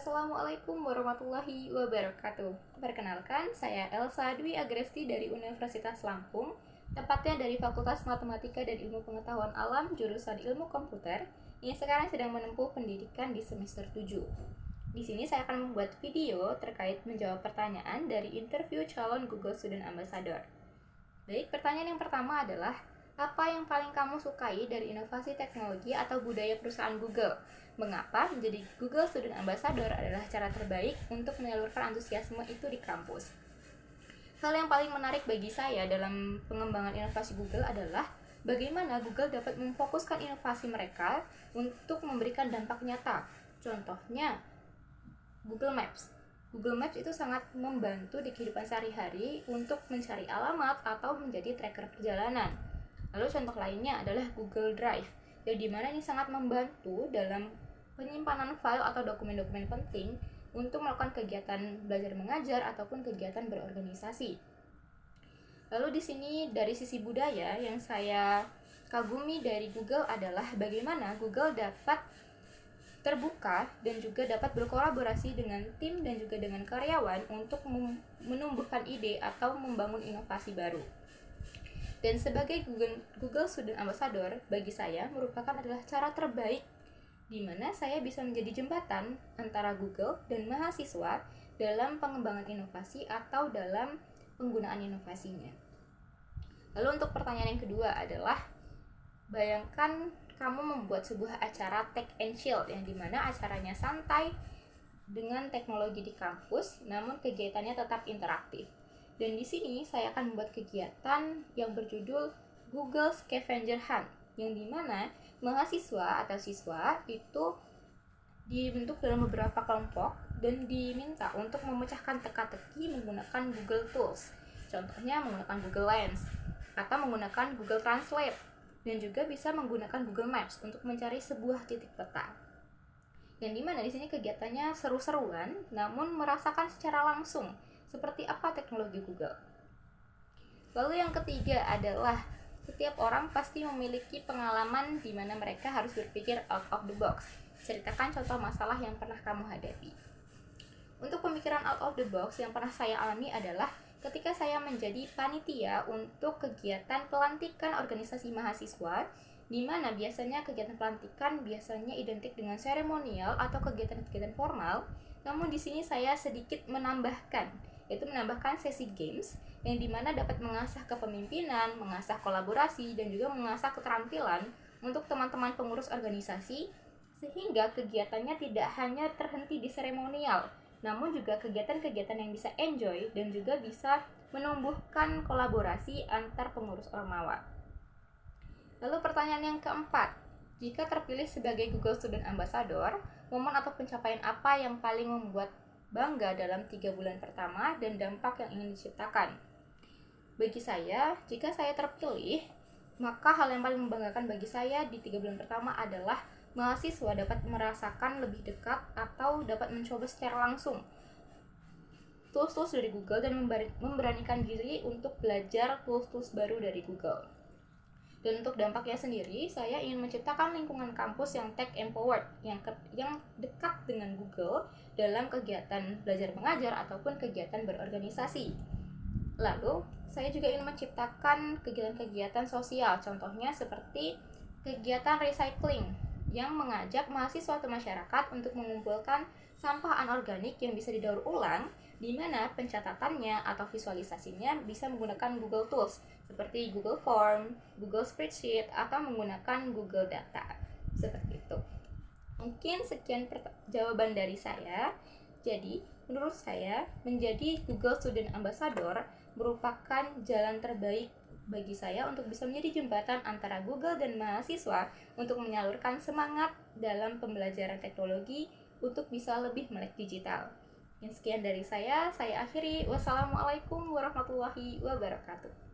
Assalamualaikum warahmatullahi wabarakatuh. Perkenalkan, saya Elsa Dwi Agresti dari Universitas Lampung, tepatnya dari Fakultas Matematika dan Ilmu Pengetahuan Alam, jurusan Ilmu Komputer, yang sekarang sedang menempuh pendidikan di semester 7. Di sini saya akan membuat video terkait menjawab pertanyaan dari interview calon Google Student Ambassador. Baik, pertanyaan yang pertama adalah, apa yang paling kamu sukai dari inovasi teknologi atau budaya perusahaan Google? Mengapa menjadi Google Student Ambassador adalah cara terbaik untuk menyalurkan antusiasme itu di kampus? Hal yang paling menarik bagi saya dalam pengembangan inovasi Google adalah bagaimana Google dapat memfokuskan inovasi mereka untuk memberikan dampak nyata. Contohnya, Google Maps. Google Maps itu sangat membantu di kehidupan sehari-hari untuk mencari alamat atau menjadi tracker perjalanan. Lalu contoh lainnya adalah Google Drive, yang dimana ini sangat membantu dalam penyimpanan file atau dokumen-dokumen penting untuk melakukan kegiatan belajar mengajar ataupun kegiatan berorganisasi. Lalu di sini dari sisi budaya yang saya kagumi dari Google adalah bagaimana Google dapat terbuka dan juga dapat berkolaborasi dengan tim dan juga dengan karyawan untuk menumbuhkan ide atau membangun inovasi baru. Dan sebagai Google Student Ambassador, bagi saya merupakan adalah cara terbaik di mana saya bisa menjadi jembatan antara Google dan mahasiswa dalam pengembangan inovasi atau dalam penggunaan inovasinya. Lalu untuk pertanyaan yang kedua adalah, bayangkan kamu membuat sebuah acara Tech and Chill yang dimana acaranya santai dengan teknologi di kampus, namun kegiatannya tetap interaktif. Dan di sini saya akan membuat kegiatan yang berjudul Google Scavenger Hunt, yang dimana mahasiswa atau siswa itu dibentuk dalam beberapa kelompok dan diminta untuk memecahkan teka-teki menggunakan Google Tools. Contohnya menggunakan Google Lens atau menggunakan Google Translate, dan juga bisa menggunakan Google Maps untuk mencari sebuah titik peta. Yang dimana di sini kegiatannya seru-seruan, namun merasakan secara langsung seperti apa teknologi Google. Lalu yang ketiga adalah, setiap orang pasti memiliki pengalaman di mana mereka harus berpikir out of the box. Ceritakan contoh masalah yang pernah kamu hadapi. Untuk pemikiran out of the box yang pernah saya alami adalah ketika saya menjadi panitia untuk kegiatan pelantikan organisasi mahasiswa, di mana biasanya kegiatan pelantikan biasanya identik dengan seremonial atau kegiatan-kegiatan formal, namun di sini saya sedikit menambahkan, yaitu menambahkan sesi games yang dimana dapat mengasah kepemimpinan, mengasah kolaborasi, dan juga mengasah keterampilan untuk teman-teman pengurus organisasi, sehingga kegiatannya tidak hanya terhenti di seremonial, namun juga kegiatan-kegiatan yang bisa enjoy dan juga bisa menumbuhkan kolaborasi antar pengurus Ormawa. Lalu pertanyaan yang keempat, jika terpilih sebagai Google Student Ambassador, momen atau pencapaian apa yang paling membuat bangga dalam 3 bulan pertama dan dampak yang ingin diciptakan? Bagi saya, jika saya terpilih, maka hal yang paling membanggakan bagi saya di 3 bulan pertama adalah mahasiswa dapat merasakan lebih dekat atau dapat mencoba secara langsung tools-tools dari Google dan memberanikan diri untuk belajar tools-tools baru dari Google. Dan untuk dampaknya sendiri, saya ingin menciptakan lingkungan kampus yang tech empowered, yang dekat dengan Google dalam kegiatan belajar mengajar ataupun kegiatan berorganisasi. Lalu, saya juga ingin menciptakan kegiatan-kegiatan sosial, contohnya seperti kegiatan recycling yang mengajak mahasiswa atau masyarakat untuk mengumpulkan sampah anorganik yang bisa didaur ulang, di mana pencatatannya atau visualisasinya bisa menggunakan Google Tools seperti Google Form, Google Spreadsheet, atau menggunakan Google Data. Seperti itu. Mungkin sekian jawaban dari saya. Jadi, menurut saya, menjadi Google Student Ambassador merupakan jalan terbaik bagi saya untuk bisa menjadi jembatan antara Google dan mahasiswa untuk menyalurkan semangat dalam pembelajaran teknologi untuk bisa lebih melek digital. Yang sekian dari saya akhiri. Wassalamualaikum warahmatullahi wabarakatuh.